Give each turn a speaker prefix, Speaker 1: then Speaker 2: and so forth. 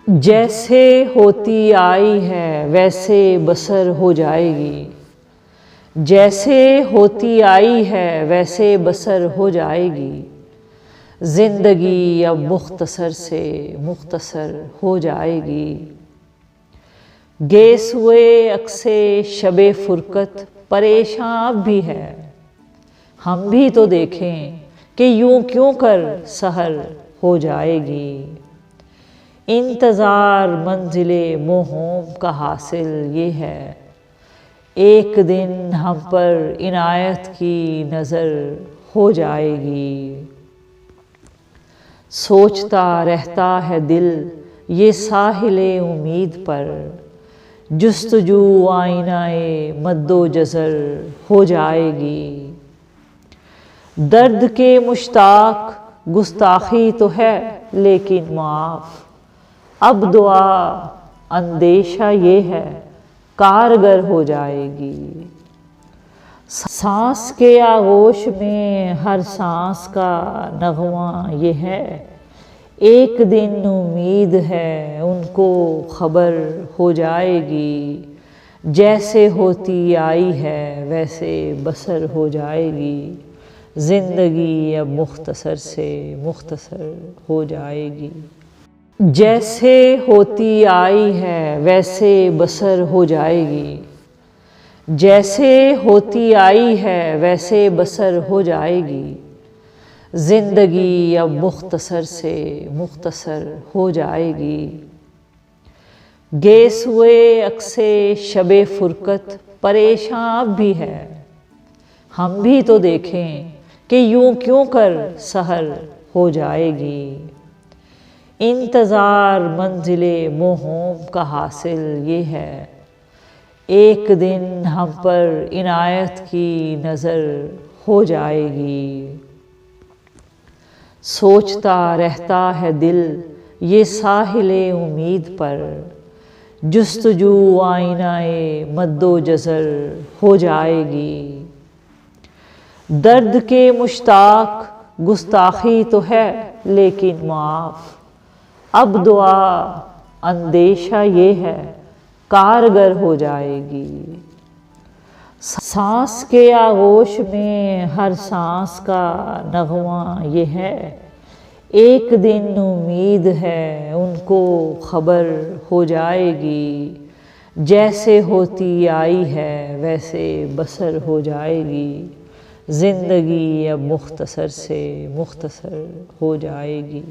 Speaker 1: जैसे होती आई है वैसे बसर हो जाएगी, जैसे होती आई है वैसे बसर हो जाएगी। ज़िंदगी अब मुख्तसर से मुख्तसर हो जाएगी। गेसुए अक्से शबे फुरकत परेशान भी है, हम भी तो देखें कि यूं क्यों कर सहर हो जाएगी। इंतज़ार मंजिले मोहम का हासिल ये है, एक दिन हम पर इनायत की नज़र हो जाएगी। सोचता रहता है दिल ये साहिले उम्मीद पर, जुस्तजू आईनाए मद्दो जज़र हो जाएगी। दर्द के मुश्ताक गुस्ताखी तो है लेकिन माफ़, अब दुआ अंदेशा ये है कारगर हो जाएगी। सांस के आगोश में हर सांस का नगमा ये है, एक दिन उम्मीद है उनको खबर हो जाएगी। जैसे होती आई है वैसे बसर हो जाएगी। ज़िंदगी अब मुख्तसर से मुख्तसर हो जाएगी। जैसे होती आई है वैसे बसर हो जाएगी, जैसे होती आई है वैसे बसर हो जाएगी। ज़िंदगी अब मुख्तसर से मुख्तसर हो जाएगी। गेसुए अक्से शबे फुरकत परेशान भी है, हम भी तो देखें कि यूं क्यों कर सहर हो जाएगी। इंतज़ार मंजिले मोहम का हासिल ये है, एक दिन हम पर इनायत की नज़र हो जाएगी। सोचता रहता है दिल ये साहिले उम्मीद पर, जुस्तजू आईनाए मद्दो जज़र हो जाएगी। दर्द के मुश्ताक गुस्ताखी तो है लेकिन माफ़, अब दुआ अंदेशा ये है कारगर हो जाएगी। सांस के आगोश में हर सांस का नगमा ये है, एक दिन उम्मीद है उनको खबर हो जाएगी। जैसे होती आई है वैसे बसर हो जाएगी। ज़िंदगी अब मुख्तसर से मुख्तसर हो जाएगी।